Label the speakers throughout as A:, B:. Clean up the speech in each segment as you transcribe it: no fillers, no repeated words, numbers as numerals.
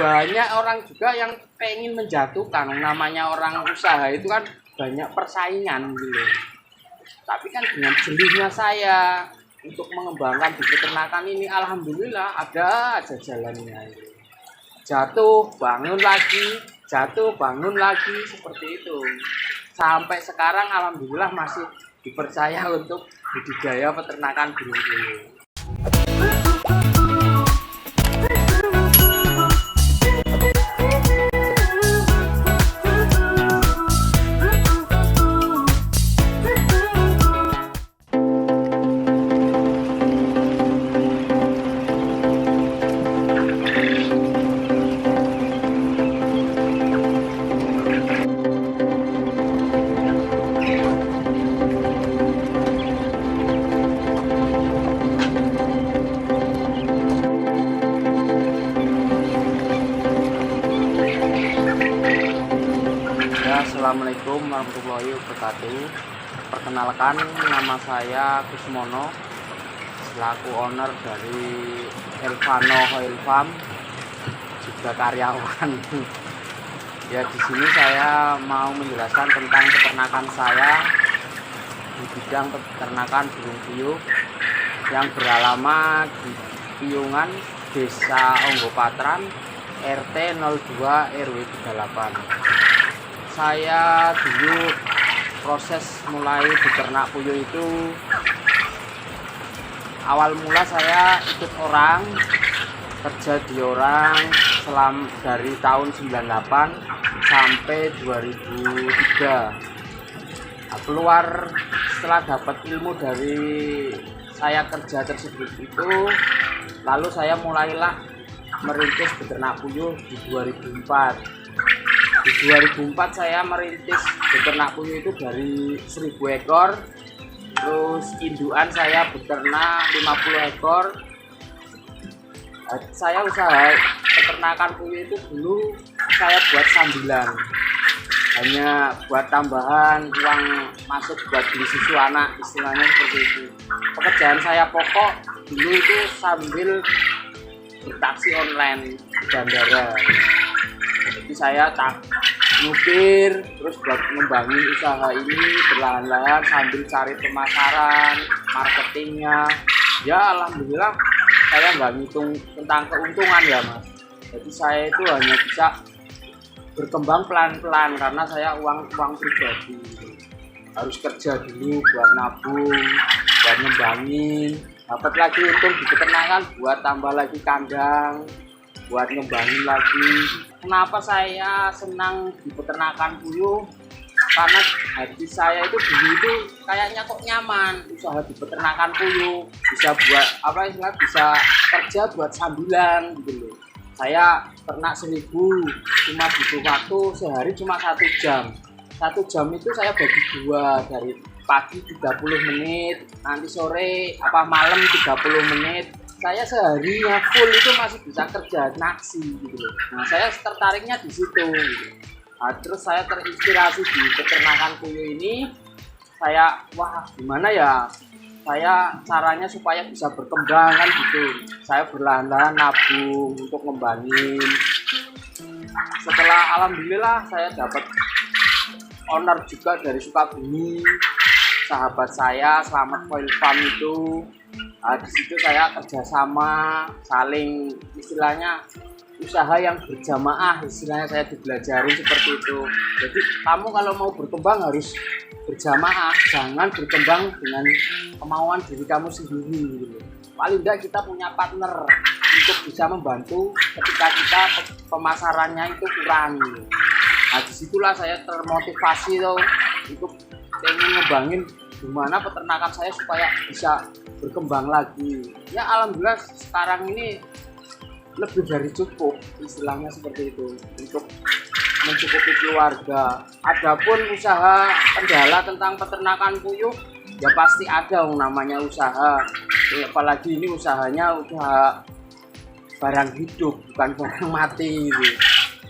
A: banyak orang juga yang pengen menjatuhkan. Namanya orang usaha itu kan banyak persaingan gitu. Tapi kan dengan jelinya saya untuk mengembangkan di peternakan ini, alhamdulillah ada aja jalannya. Jatuh, bangun lagi, jatuh, bangun lagi, seperti itu. Sampai sekarang alhamdulillah masih dipercaya untuk budidaya peternakan burung puyuh. Assalamualaikum warahmatullahi wabarakatuh. Perkenalkan, nama saya Kusmono, selaku owner dari Elvano Oil Farm, juga karyawan. Ya, di sini saya mau menjelaskan tentang peternakan saya di bidang peternakan burung puyuh yang beralamat di Piyungan, Desa Onggopatran, RT 02 RW 38. Saya dulu proses mulai beternak puyuh itu awal mula saya ikut orang, kerja di orang dari tahun 98 sampai 2003. Keluar setelah dapat ilmu dari saya kerja tersebut itu, lalu saya mulailah merintis beternak puyuh di 2004. Di 2004 saya merintis beternak puyuh itu dari 1000 ekor. Terus indukan saya beternak 50 ekor. Saya usaha peternakan puyuh itu dulu saya buat sambilan, hanya buat tambahan uang masuk buat beli susu anak, istilahnya seperti itu. Pekerjaan saya pokok dulu itu sambil bertaksi online di bandara. Jadi saya nyupir terus buat ngembangin usaha ini perlahan-lahan sambil cari pemasaran, marketingnya. Ya alhamdulillah saya nggak ngitung tentang keuntungan ya mas. Jadi saya itu hanya bisa berkembang pelan-pelan karena saya uang pribadi. Harus kerja dulu buat nabung, buat ngembangin. Dapat lagi untung di peternakan buat tambah lagi kandang, buat ngembangin lagi. Kenapa saya senang di peternakan puyuh? Karena hati saya itu dulu itu kayaknya kok nyaman usaha di peternakan puyuh, bisa buat bisa kerja buat sambilan gitu loh. Saya ternak 1000 cuma butuh waktu sehari cuma 1 jam. 1 jam itu saya bagi dua, dari pagi 30 menit, nanti sore malam 30 menit. Saya seharinya full itu masih bisa kerja naksi gitu loh. Nah saya tertariknya di situ gitu. Nah, terus saya terinspirasi di peternakan puyuh ini. Saya gimana ya saya caranya supaya bisa berkembang kan gitu. Saya berlahan-lahan nabung untuk ngembangin. Setelah alhamdulillah saya dapat owner juga dari Sukabumi, sahabat saya Selamat Oil Farm itu. Nah, di situ saya kerjasama, saling istilahnya usaha yang berjamaah, istilahnya saya dibelajarin seperti itu. Jadi kamu kalau mau berkembang harus berjamaah, jangan berkembang dengan kemauan diri kamu sendiri gitu. Paling tidak kita punya partner untuk bisa membantu ketika kita pemasarannya itu kurang gitu. Nah disitulah saya termotivasi tuh untuk pengen ngebangin gimana peternakan saya supaya bisa berkembang lagi. Ya alhamdulillah sekarang ini lebih dari cukup, istilahnya seperti itu, untuk mencukupi keluarga. Adapun usaha kendala tentang peternakan puyuh ya pasti ada namanya usaha. Apalagi ini usahanya usaha barang hidup, bukan barang mati gitu.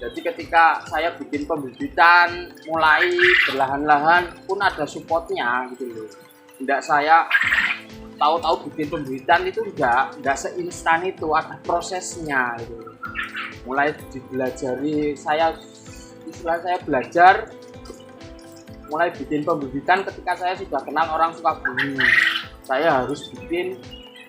A: Jadi ketika saya bikin pembibitan mulai berlahan-lahan pun ada supportnya gitu loh. Tidak saya tahu-tahu bikin pembibitan itu enggak seinstan itu, ada prosesnya gitu. mulai dipelajari istilah saya belajar mulai bikin pembibitan ketika saya sudah kenal orang Sukabumi. Saya harus bikin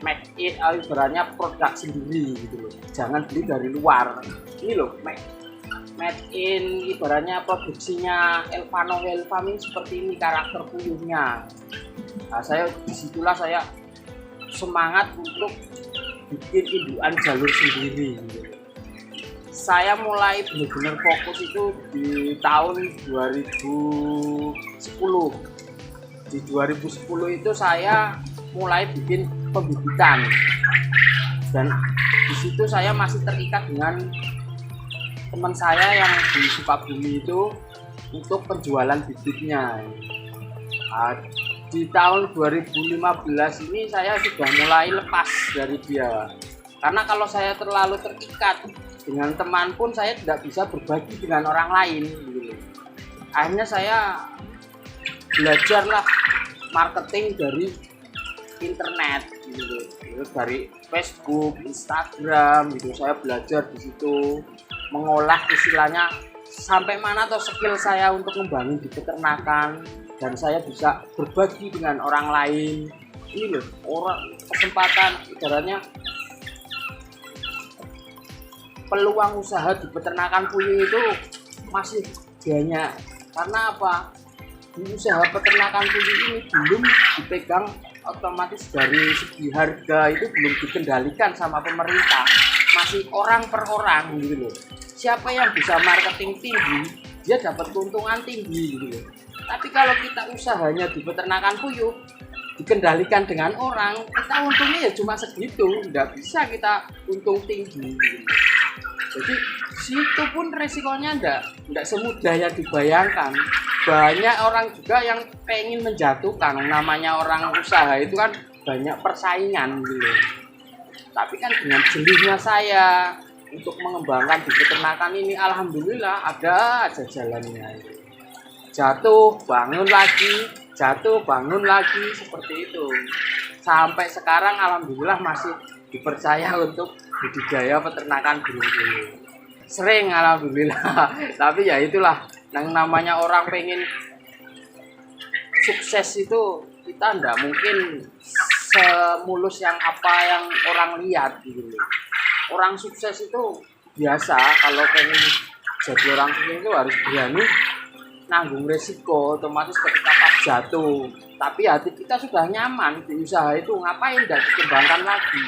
A: make it, ibaratnya produk sendiri gitu loh, jangan beli dari luar. Ini loh made in, ibaratnya produksinya Elvano Welfam ini seperti ini karakter puyuhnya. Nah, disitulah saya semangat untuk bikin indukan jalur sendiri gitu. Saya mulai benar-benar fokus itu di tahun 2010. Di 2010 itu saya mulai bikin pembibitan, dan di situ saya masih terikat dengan teman saya yang di Sukabumi itu untuk penjualan bibitnya. Nah, di tahun 2015 ini saya sudah mulai lepas dari dia, karena kalau saya terlalu terikat dengan teman pun saya tidak bisa berbagi dengan orang lain gitu. Akhirnya saya belajarlah marketing dari internet gitu, dari Facebook, Instagram gitu. Saya belajar di situ mengolah istilahnya sampai mana atau skill saya untuk membangun di peternakan, dan saya bisa berbagi dengan orang lain. Ini loh kesempatan, ibaratnya peluang usaha di peternakan puyuh itu masih banyak. Karena apa? Di usaha peternakan puyuh ini belum dipegang otomatis dari segi harga, itu belum dikendalikan sama pemerintah, masih orang per orang gitu loh. Siapa yang bisa marketing tinggi, dia dapat keuntungan tinggi gitu loh. Tapi kalau kita usahanya di peternakan puyuh dikendalikan dengan orang, kita untungnya ya cuma segitu, nggak bisa kita untung tinggi gitu. Jadi situ pun resikonya enggak semudah yang dibayangkan. Banyak orang juga yang pengen menjatuhkan, namanya orang usaha itu kan banyak persaingan gitu. Tapi kan dengan jelinya saya untuk mengembangkan di peternakan ini, alhamdulillah ada aja jalannya. Jatuh bangun lagi seperti itu. Sampai sekarang alhamdulillah masih dipercaya untuk budidaya peternakan burung-burung. Sering alhamdulillah. Tapi ya itulah, yang namanya orang pengen sukses itu kita ndak mungkin semulus yang apa yang orang lihat gitu. Orang sukses itu biasa, kalau pengen jadi orang sukses itu harus berani nanggung resiko, otomatis ketika pas jatuh. Tapi hati kita sudah nyaman di usaha itu, ngapain ndak dikembangkan lagi?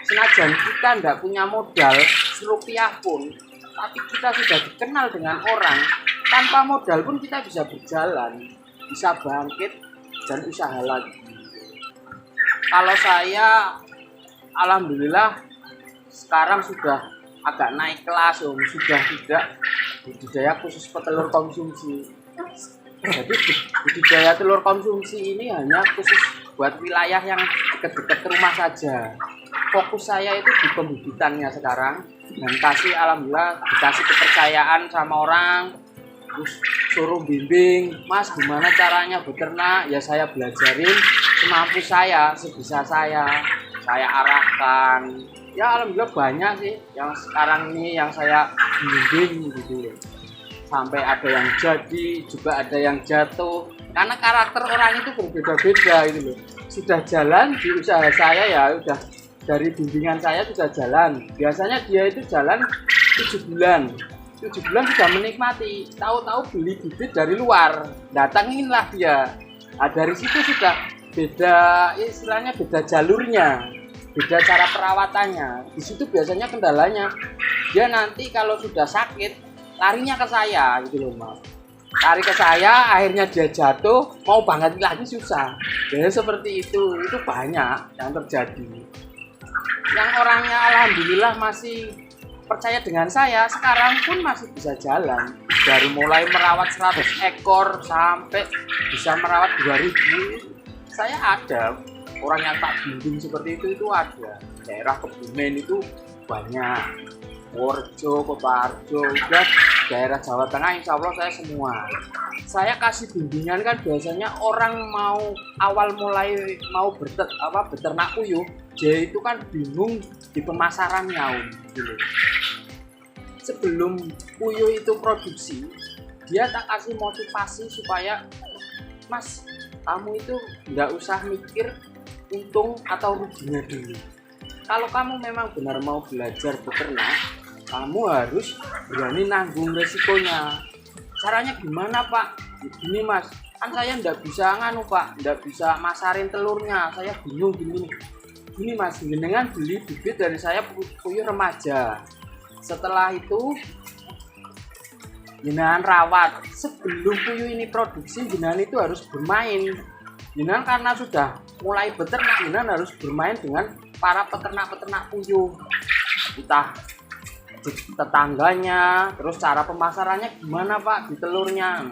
A: Senajan kita ndak punya modal serupiah pun, tapi kita sudah dikenal dengan orang, tanpa modal pun kita bisa berjalan, bisa bangkit dan usaha lagi. Kalau saya alhamdulillah sekarang sudah agak naik kelas, sudah tidak budidaya khusus petelur konsumsi. Jadi budidaya telur konsumsi ini hanya khusus buat wilayah yang dekat-dekat rumah saja. Fokus saya itu di pembibitannya sekarang, dan alhamdulillah dikasih kepercayaan sama orang, terus suruh bimbing, Mas gimana caranya beternak, ya saya belajarin semampu saya, sebisa saya arahkan. Ya alhamdulillah banyak sih yang sekarang ini yang saya bimbing gitu loh. Sampai ada yang jadi, juga ada yang jatuh, karena karakter orang itu berbeda-beda gitu loh. Sudah jalan di usaha saya ya udah, dari bimbingan saya sudah jalan. Biasanya dia itu jalan 7 bulan. 7 bulan sudah menikmati, tahu-tahu beli bibit dari luar, datanginlah dia. Nah, dari situ sudah beda, istilahnya beda jalurnya, beda cara perawatannya. Di situ biasanya kendalanya, dia nanti kalau sudah sakit larinya ke saya gitu loh Mas. Lari ke saya, akhirnya dia jatuh, mau banget lagi susah. Jadi seperti itu banyak yang terjadi. Yang orangnya alhamdulillah masih percaya dengan saya, sekarang pun masih bisa jalan. Dari mulai merawat 100 ekor sampai bisa merawat 2000, saya ada. Orang yang tak bimbing seperti itu ada. Daerah Kebumen itu banyak. Purworejo, Koparjo, udah daerah Jawa Tengah insya Allah saya semua. Saya kasih bimbingan kan biasanya orang mau awal mulai mau beternak puyuh, dia itu kan bingung di pemasarannya gitu. sebelum puyuh itu produksi, dia tak kasih motivasi supaya Mas, kamu itu nggak usah mikir untung atau ruginya dulu. Kalau kamu memang benar mau belajar beternak, kamu harus berani nanggung resikonya. Caranya gimana Pak? Gini Mas, kan saya nggak bisa nganu Pak, nggak bisa masarin telurnya, saya bingung gini. Gini Mas, dengan beli bibit dari saya puyuh remaja. Setelah itu jenengan rawat. Sebelum puyuh ini produksi, jenengan itu harus bermain. Jenengan karena sudah mulai beternak, jenengan harus bermain dengan para peternak-peternak puyuh, entah tetangganya. Terus cara pemasarannya gimana Pak di telurnya?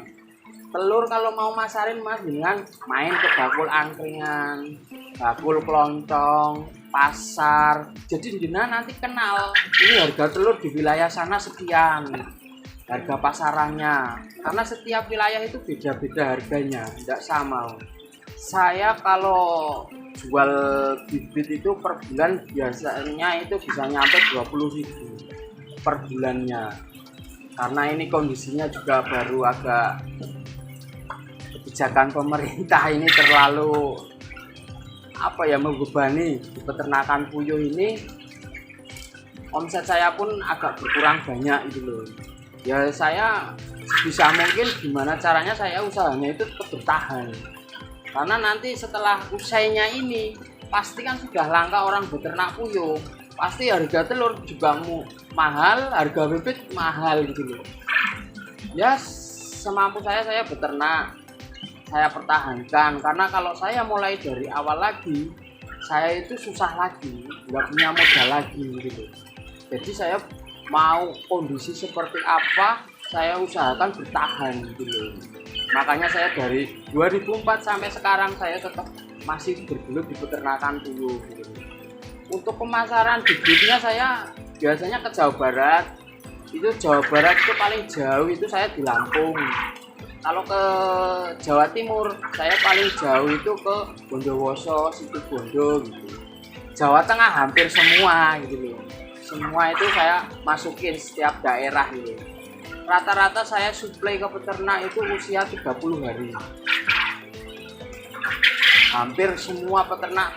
A: Telur kalau mau masarin Mas, jenengan main ke bakul angkringan, bakul kelontong, pasar. Jadi jenengan nanti kenal ini harga telur di wilayah sana sekian, harga pasarannya, karena setiap wilayah itu beda-beda harganya, tidak sama. Saya kalau jual bibit itu per bulan biasanya itu bisa nyampe 20.000 per bulannya, karena ini kondisinya juga baru agak kebijakan pemerintah ini terlalu membebani di peternakan puyuh ini. Omset saya pun agak berkurang banyak gitu loh. Ya saya bisa mungkin gimana caranya saya usahanya itu tetap bertahan, karena nanti setelah usainya ini pasti kan sudah langka orang beternak puyuh, pasti harga telur juga mahal, harga bibit mahal gitu loh. Ya semampu saya beternak, saya pertahankan, karena kalau saya mulai dari awal lagi saya itu susah lagi, nggak punya modal lagi gitu. Jadi saya mau kondisi seperti apa saya usahakan bertahan gitu loh. Makanya saya dari 2004 sampai sekarang saya tetap masih bergelut di peternakan puyuh gitu. Untuk pemasaran bibitnya saya biasanya ke Jawa Barat. Itu Jawa Barat itu paling jauh itu saya di Lampung. Kalau ke Jawa Timur saya paling jauh itu ke Bondowoso, Situbondo gitu. Jawa Tengah hampir semua gitu loh. Semua itu saya masukin setiap daerah gitu. Rata-rata saya suplai ke peternak itu usia 30 hari. Hampir semua peternak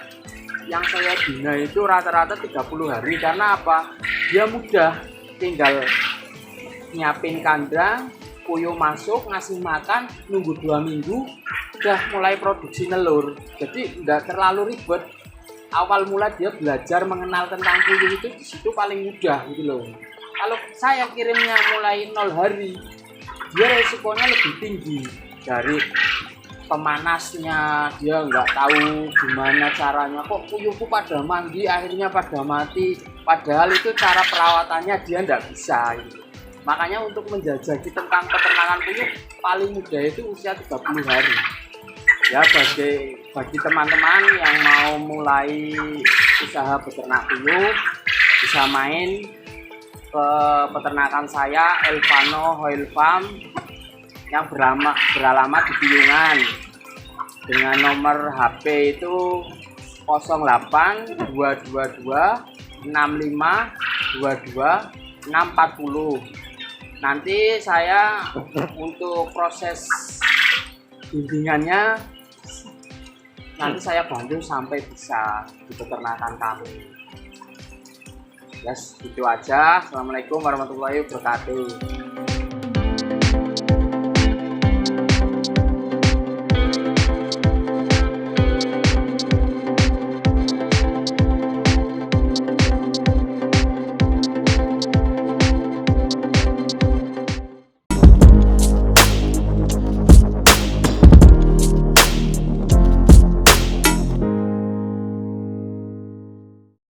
A: yang saya bina itu rata-rata 30 hari. Karena apa? Dia mudah, tinggal nyiapin kandang, puyuh masuk, ngasih makan, nunggu 2 minggu udah mulai produksi telur. Jadi nggak terlalu ribet. Awal mula dia belajar mengenal tentang puyuh itu di situ paling mudah gitu loh. Kalau saya kirimnya mulai 0 hari, dia resikonya lebih tinggi. Dari pemanasnya, dia nggak tahu gimana caranya, kok puyuhku pada mandi akhirnya pada mati, padahal itu cara perawatannya dia nggak bisa gitu. Makanya untuk menjajaki tentang peternakan puyuh paling mudah itu usia 30 hari. Ya bagi teman-teman yang mau mulai usaha beternak puyuh bisa main ke peternakan saya, Elvano Hoil Farm, yang beralamat di Piungan, dengan nomor HP itu 08 222 65 22 640. Nanti saya untuk proses bimbingannya nanti saya bantu sampai bisa di peternakan kami. Yes, itu aja. Assalamualaikum warahmatullahi wabarakatuh.